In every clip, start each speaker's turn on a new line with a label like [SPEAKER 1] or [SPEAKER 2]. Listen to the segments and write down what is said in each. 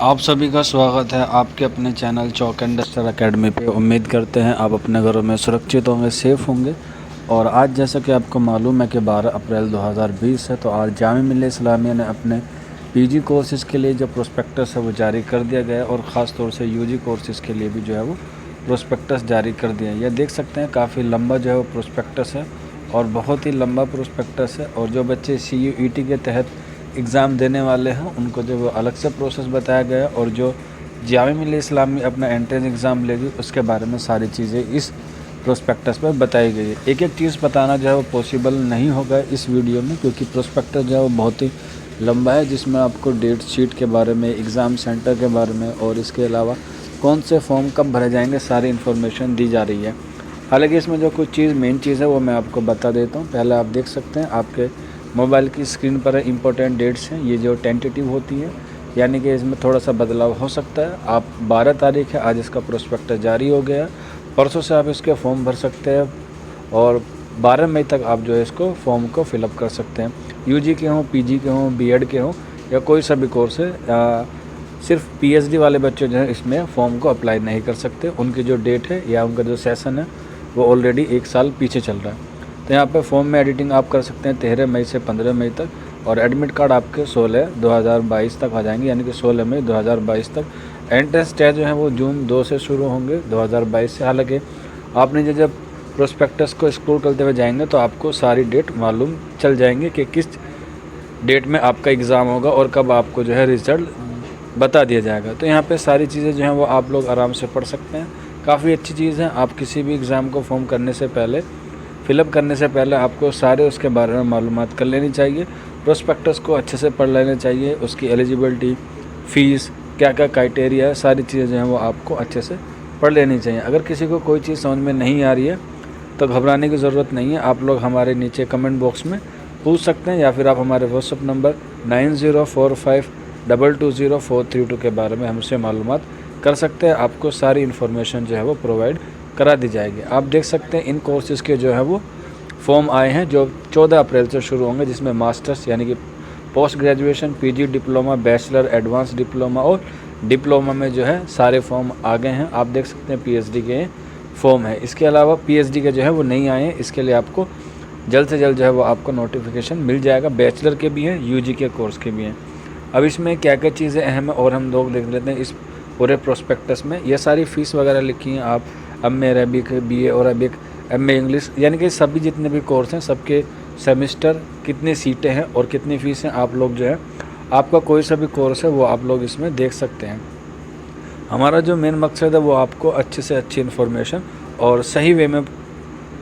[SPEAKER 1] आप सभी का स्वागत है आपके अपने channel chalk and duster academy पे। उम्मीद करते हैं आप अपने घरों में सुरक्षित होंगे, सेफ़ होंगे। और आज जैसा कि आपको मालूम है कि 12 अप्रैल 2020 है, तो आज जामिया मिल्लिया इस्लामिया ने अपने पीजी कोर्सेज़ के लिए जो प्रोस्पेक्टस है वो जारी कर दिया गया है, और ख़ास तौर से यूजी कोर्सेज़ के लिए भी जो है वो प्रोस्पेक्टस जारी कर दिया है। यह देख सकते हैं काफ़ी लंबा जो है वो प्रोस्पेक्टस है, और बहुत ही लंबा प्रोस्पेक्टस है। और जो बच्चे CUET के तहत एग्ज़ाम देने वाले हैं उनको जो वो अलग से प्रोसेस बताया गया है, और जो जामिया मिल्लिया इस्लामिया अपना एंट्रेंस एग्ज़ाम लेगी उसके बारे में सारी चीज़ें इस प्रोस्पेक्टस पर बताई गई है। एक एक चीज़ बताना जो है वो पॉसिबल नहीं होगा इस वीडियो में, क्योंकि प्रोस्पेक्टस जो है वो बहुत ही लंबा है, जिसमें आपको डेट शीट के बारे में, एग्ज़ाम सेंटर के बारे में, और इसके अलावा कौन से फॉर्म कब भरे जाएंगे, सारी इन्फॉर्मेशन दी जा रही है। हालांकि इसमें जो कुछ मेन चीज़ है वो मैं आपको बता देता हूँ। पहले आप देख सकते हैं आपके मोबाइल की स्क्रीन पर इम्पोर्टेंट डेट्स हैं, ये जो टेंटेटिव होती है, यानी कि इसमें थोड़ा सा बदलाव हो सकता है। आप 12 तारीख है, आज इसका प्रोस्पेक्टस जारी हो गया, परसों से आप इसके फॉर्म भर सकते हैं, और 12 मई तक आप जो है इसको फॉर्म को फिलअप कर सकते हैं। यूजी के हों, पीजी के हों, बीएड के हों, या कोई सा भी कोर्स है, सिर्फ पीएचडी वाले बच्चे जो हैं इसमें फॉर्म को अप्लाई नहीं कर सकते। उनकी जो डेट है या उनका जो सेशन है वो ऑलरेडी 1 साल पीछे चल रहा है। तो यहाँ पे फॉर्म में एडिटिंग आप कर सकते हैं 13 मई से 15 मई तक, और एडमिट कार्ड आपके 16/2022 तक आ जाएंगे, यानी कि 16 मई 2022 तक। एंट्रेंस टेस्ट जो है वो जून 2 से शुरू होंगे 2022 से। हालांकि आपने जब प्रोस्पेक्टस को स्क्रॉल करते हुए जाएंगे तो आपको सारी डेट मालूम चल जाएंगे कि किस डेट में आपका एग्ज़ाम होगा और कब आपको जो है रिज़ल्ट बता दिया जाएगा। तो यहाँ पे सारी चीज़ें जो हैं वो आप लोग आराम से पढ़ सकते हैं। काफ़ी अच्छी चीज़ है। आप किसी भी एग्ज़ाम को फॉर्म करने से पहले, फिलअप करने से पहले आपको सारे उसके बारे में मालूमात कर लेनी चाहिए। प्रोस्पेक्टस को अच्छे से पढ़ लेना चाहिए, उसकी एलिजिबिलिटी, फ़ीस, क्या क्या क्राइटेरिया है, सारी चीज़ें जो हैं वो आपको अच्छे से पढ़ लेनी चाहिए। अगर किसी को कोई चीज़ समझ में नहीं आ रही है तो घबराने की ज़रूरत नहीं है। आप लोग हमारे नीचे कमेंट बॉक्स में पूछ सकते हैं, या फिर आप हमारे व्हाट्सअप नंबर 9045220432 के बारे में हमसे मालूमात कर सकते हैं। आपको सारी इन्फॉर्मेशन जो है वो प्रोवाइड करा दी जाएगी। आप देख सकते हैं इन कोर्सेज़ के जो है वो फॉर्म आए हैं, जो 14 अप्रैल से शुरू होंगे, जिसमें मास्टर्स यानी कि post graduation, PG, diploma, bachelor, advance diploma और डिप्लोमा में जो है सारे फॉर्म आ गए हैं। आप देख सकते हैं पीएचडी के फॉर्म है। इसके अलावा पीएचडी के जो है वो नहीं आए हैं, इसके लिए आपको जल्द से जल्द जो है वो आपको नोटिफिकेशन मिल जाएगा। बैचलर के भी हैं, यूजी के कोर्स के भी हैं। अब इसमें क्या क्या चीज़ें अहम है और हम लोग देख लेते हैं इस पूरे प्रोस्पेक्टस में। ये सारी फ़ीस वगैरह लिखी हैं आप, एमए अरेबिक, बीए और अरेबिक, एमए इंग्लिश, यानी कि सभी जितने भी कोर्स हैं सबके सेमेस्टर, कितनी सीटें हैं और कितनी फ़ीस हैं, आप लोग जो है आपका कोई सा भी कोर्स है वो आप लोग इसमें देख सकते हैं। हमारा जो मेन मकसद है वो आपको अच्छे से अच्छी इन्फॉर्मेशन और सही वे में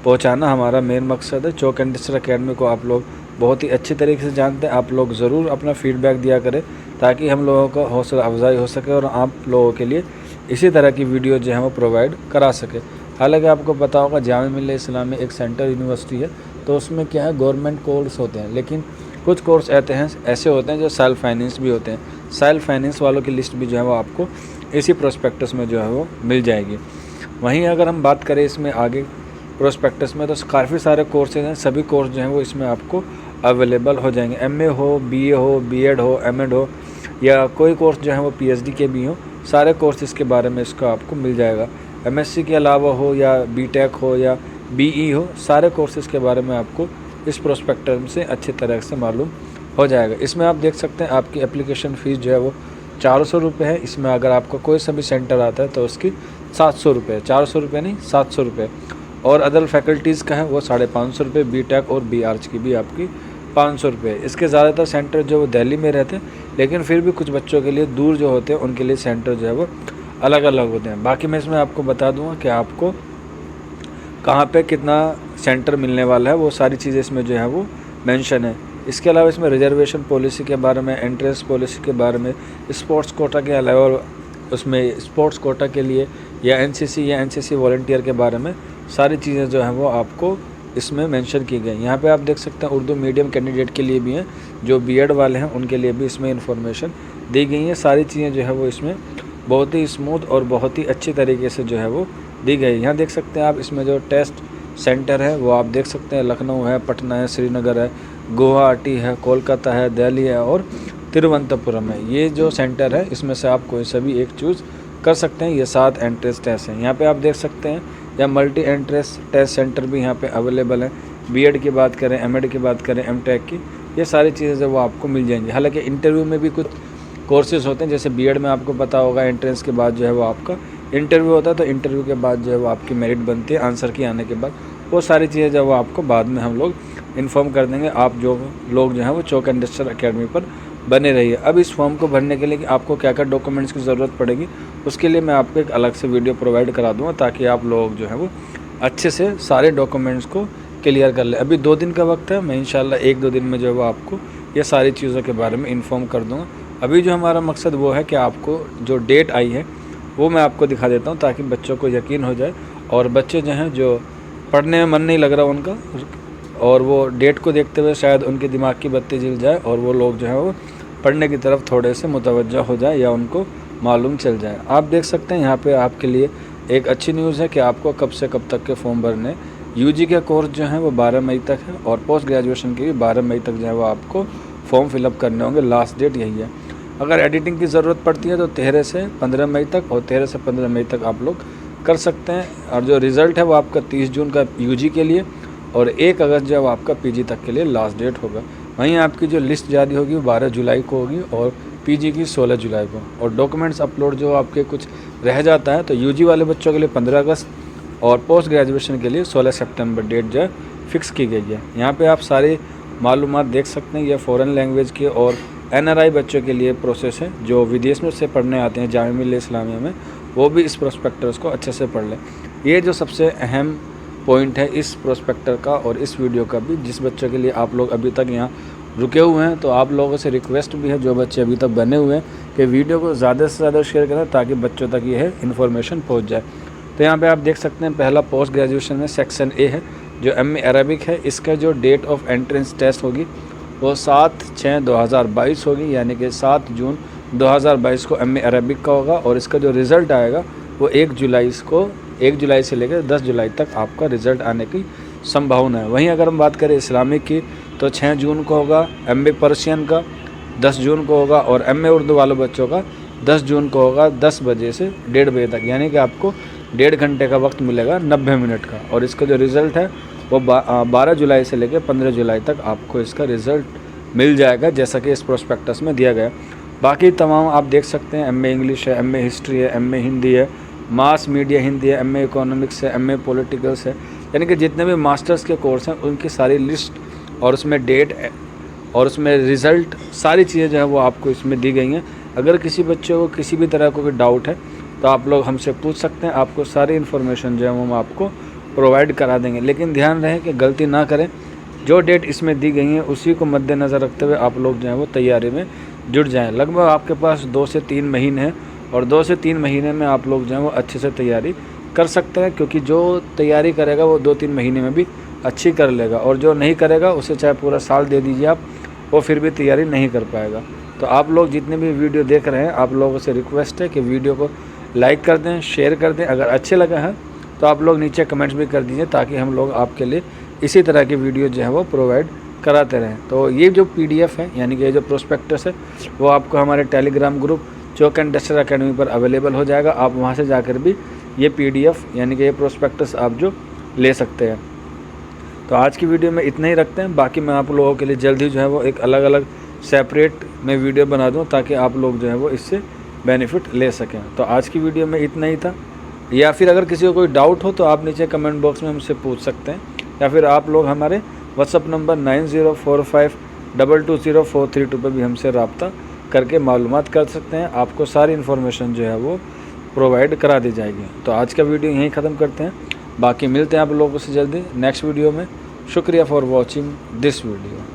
[SPEAKER 1] पहुंचाना हमारा मेन मकसद है। चौक एंड डस्टर अकेडमी को आप लोग बहुत ही अच्छी तरीके से जानते हैं। आप लोग ज़रूर अपना फीडबैक दिया करें, ताकि हम लोगों का हौसला अफजाई हो सके और आप लोगों के लिए इसी तरह की वीडियो जो है वो प्रोवाइड करा सके। हालांकि आपको पता होगा जामिया मिल्लिया इस्लामिया एक सेंटर यूनिवर्सिटी है, तो उसमें क्या है, गवर्नमेंट कोर्स होते हैं, लेकिन कुछ कोर्स ऐसे होते हैं जो सेल्फ फाइनेंस भी होते हैं। सेल्फ फाइनेंस वालों की लिस्ट भी जो है वो आपको इसी प्रोस्पेक्टस में जो है वो मिल जाएगी। वहीं अगर हम बात करें इसमें आगे प्रोस्पेक्टस में, तो काफ़ी सारे कोर्सेज हैं, सभी कोर्स जो हैं वो इसमें आपको अवेलेबल हो जाएंगे। एमए हो, बीए हो, बीएड हो, एमएड हो, या कोई कोर्स जो है वो पीएचडी के भी हो, सारे कोर्सेज के बारे में इसका आपको मिल जाएगा। एमएससी के अलावा हो या बीटेक हो या बीई हो, सारे कोर्सेज के बारे में आपको इस प्रोस्पेक्टस से अच्छी तरह से मालूम हो जाएगा। इसमें आप देख सकते हैं आपकी एप्लीकेशन फ़ीस जो है वो 400 रुपये है। इसमें अगर आपका कोई सा भी सेंटर आता है तो उसकी 700 रुपये, 400 रुपये नहीं 700 रुपये। और अदर फैकल्टीज़ का है वो 550 रुपये, बीटेक और बीआर्च की भी आपकी 500 रुपये। इसके ज़्यादातर सेंटर जो वो दिल्ली में रहते हैं, लेकिन फिर भी कुछ बच्चों के लिए दूर जो होते हैं उनके लिए सेंटर जो है वो अलग अलग होते हैं। बाकी मैं इसमें आपको बता दूंगा कि आपको कहाँ पे कितना सेंटर मिलने वाला है, वो सारी चीज़ें इसमें जो है वो मेंशन है। इसके अलावा इसमें रिजर्वेशन पॉलिसी के बारे में, एंट्रेंस पॉलिसी के बारे में, स्पोर्ट्स कोटा के अलावा उसमें स्पोर्ट्स कोटा के लिए या एनसीसी या एनसीसी वॉलंटियर के बारे में सारी चीज़ें जो हैं वो आपको इसमें मेंशन की गई। यहाँ पे आप देख सकते हैं उर्दू मीडियम कैंडिडेट के लिए भी हैं, जो बीएड वाले हैं उनके लिए भी इसमें इन्फॉर्मेशन दी गई है। सारी चीज़ें जो है वो इसमें बहुत ही स्मूथ और बहुत ही अच्छी तरीके से जो है वो दी गई। यहाँ देख सकते हैं आप, इसमें जो टेस्ट सेंटर है वो आप देख सकते हैं, लखनऊ है, पटना है, श्रीनगर है, गुवाहाटी है, कोलकाता है, दिल्ली है और तिरुवनंतपुरम है। ये जो सेंटर है इसमें से आप कोई सा भी एक चूज़ कर सकते हैं। ये 7 एंट्रेंस टेस्ट हैं। यहाँ पे आप देख सकते हैं या मल्टी एंट्रेंस टेस्ट सेंटर भी यहाँ पे अवेलेबल है। बीएड की बात करें, एमएड की बात करें, एमटेक की, ये सारी चीज़ें जो वो आपको मिल जाएंगी। हालांकि इंटरव्यू में भी कुछ कोर्सेज़ होते हैं, जैसे बीएड में आपको पता होगा एंट्रेंस के बाद जो है वो आपका इंटरव्यू होता है, तो इंटरव्यू के बाद जो है वो आपकी मेरिट बनती है आंसर की आने के बाद। वो सारी चीज़ें जो वो आपको बाद में हम लोग इन्फॉर्म कर देंगे। आप जो लोग जो हैं वो चौक इंडस्ट्रियल अकेडमी पर बने रहिए। अब इस फॉर्म को भरने के लिए कि आपको क्या क्या डॉक्यूमेंट्स की ज़रूरत पड़ेगी, उसके लिए मैं आपको एक अलग से वीडियो प्रोवाइड करा दूँगा, ताकि आप लोग जो है वो अच्छे से सारे डॉक्यूमेंट्स को क्लियर कर ले। अभी 2 दिन का वक्त है, मैं इंशाल्लाह 1-2 दिन में जो है वो आपको ये सारी चीज़ों के बारे में इन्फॉर्म कर दूँगा। अभी जो हमारा मकसद वो है कि आपको जो डेट आई है वो मैं आपको दिखा देता हूँ, ताकि बच्चों को यकीन हो जाए और बच्चे जो हैं जो पढ़ने में मन नहीं लग रहा उनका, और वो डेट को देखते हुए शायद उनके दिमाग की बत्ती जल जाए और वो लोग जो है वो पढ़ने की तरफ थोड़े से मुतवज्जा हो जाए या उनको मालूम चल जाए। आप देख सकते हैं यहाँ पे आपके लिए एक अच्छी न्यूज़ है कि आपको कब से कब तक के फॉर्म भरने। यूजी के कोर्स जो हैं वो 12 मई तक है और पोस्ट ग्रेजुएशन के भी 12 मई तक जो है वो आपको फॉर्म फिलअप करने होंगे। लास्ट डेट यही है। अगर एडिटिंग की ज़रूरत पड़ती है तो 13 से 15 मई तक और 13 से 15 मई तक आप लोग कर सकते हैं। और जो रिज़ल्ट है वो आपका 30 जून का यूजी के लिए और 1 अगस्त जो है वो आपका पीजी तक के लिए लास्ट डेट होगा। वहीं आपकी जो लिस्ट जारी होगी वो 12 जुलाई को होगी और पीजी की 16 जुलाई को। और डॉक्यूमेंट्स अपलोड जो आपके कुछ रह जाता है तो यूजी वाले बच्चों के लिए 15 अगस्त और पोस्ट ग्रेजुएशन के लिए 16 सितंबर डेट जो है फिक्स की गई है। यहाँ पे आप सारी मालूमात देख सकते हैं। ये फ़ॉरेन लैंग्वेज की और एनआरआई बच्चों के लिए प्रोसेस है, जो विदेश में से पढ़ने आते हैं जामिया मिल्लिया इस्लामिया में, वो भी इस प्रोस्पेक्टस को अच्छे से पढ़ लें। ये जो सबसे अहम पॉइंट है इस प्रोस्पेक्टर का और इस वीडियो का भी, जिस बच्चों के लिए आप लोग अभी तक यहाँ रुके हुए हैं, तो आप लोगों से रिक्वेस्ट भी है जो बच्चे अभी तक बने हुए हैं कि वीडियो को ज़्यादा से ज़्यादा शेयर करें ताकि बच्चों तक यह इन्फॉर्मेशन पहुँच जाए। तो यहाँ पे आप देख सकते हैं पहला पोस्ट ग्रेजुएशन में सेक्शन ए है जो एमए अरबिक है। इसका जो डेट ऑफ एंट्रेंस टेस्ट होगी वो 7/6/2022 होगी, यानी कि 7 जून 2022 को एमए अरबिक का होगा। और इसका जो रिज़ल्ट आएगा वो 1 जुलाई से लेकर 10 जुलाई तक आपका रिज़ल्ट आने की संभावना है। वहीं अगर हम बात करें इस्लामिक की तो 6 जून को होगा एमए पर्शियन का, 10 जून को होगा, और एमए उर्दू वाले बच्चों का 10 जून को होगा 10 बजे से 1:30 बजे तक, यानी कि आपको 1.5 घंटे का वक्त मिलेगा 90 मिनट का। और इसका जो रिज़ल्ट है वो 12 जुलाई से लेकर 15 जुलाई तक आपको इसका रिज़ल्ट मिल जाएगा, जैसा कि इस प्रोस्पेक्टस में दिया गया। बाकी तमाम आप देख सकते हैं, एमए इंग्लिश है, एमए हिस्ट्री है, एमए हिंदी है, मास मीडिया हिंदी है, एमए इकोनॉमिक्स है, एमए पॉलिटिकल्स है, यानी कि जितने भी मास्टर्स के कोर्स हैं उनकी सारी लिस्ट और उसमें डेट और उसमें रिज़ल्ट सारी चीज़ें जो है वो आपको इसमें दी गई हैं। अगर किसी बच्चे को किसी भी तरह का कोई डाउट है तो आप लोग हमसे पूछ सकते हैं, आपको सारी इन्फॉर्मेशन जो है वो हम आपको प्रोवाइड करा देंगे। लेकिन ध्यान रहे कि गलती ना करें, जो डेट इसमें दी गई है उसी को मद्देनज़र रखते हुए आप लोग जो है वो तैयारी में जुट जाएं। लगभग आपके पास 2 से 3 महीने हैं और 2 से 3 महीने में आप लोग जो है वो अच्छे से तैयारी कर सकते हैं, क्योंकि जो तैयारी करेगा वो 2-3 महीने में भी अच्छी कर लेगा, और जो नहीं करेगा उसे चाहे पूरा साल दे दीजिए आप, वो फिर भी तैयारी नहीं कर पाएगा। तो आप लोग जितने भी वीडियो देख रहे हैं, आप लोगों से रिक्वेस्ट है कि वीडियो को लाइक कर दें, शेयर कर दें। अगर अच्छे लगा है तो आप लोग नीचे कमेंट्स भी कर दीजिए, ताकि हम लोग आपके लिए इसी तरह की वीडियो जो है वो प्रोवाइड कराते रहें। तो ये जो PDF है, यानी कि ये जो प्रोस्पेक्टस है, वो आपको हमारे टेलीग्राम ग्रुप चौक इंडस्ट्रियल अकेडमी पर अवेलेबल हो जाएगा। आप वहाँ से जाकर भी ये PDF यानी कि ये प्रोस्पेक्टस आप जो ले सकते हैं। तो आज की वीडियो में इतना ही रखते हैं। बाकी मैं आप लोगों के लिए जल्द ही जो है वो एक अलग अलग सेपरेट में वीडियो बना दूँ, ताकि आप लोग जो है वो इससे बेनिफिट ले सकें। तो आज की वीडियो में इतना ही था। या फिर अगर किसी को कोई डाउट हो तो आप नीचे कमेंट बॉक्स में हमसे पूछ सकते हैं, या फिर आप लोग हमारे व्हाट्सअप नंबर 9045220432 पर भी हमसे रब्ता करके मालूमात कर सकते हैं। आपको सारी इन्फॉर्मेशन जो है वो प्रोवाइड करा दी जाएगी। तो आज का वीडियो यहीं ख़त्म करते हैं। बाकी मिलते हैं आप लोगों से जल्दी नेक्स्ट वीडियो में। शुक्रिया फॉर वॉचिंग दिस वीडियो।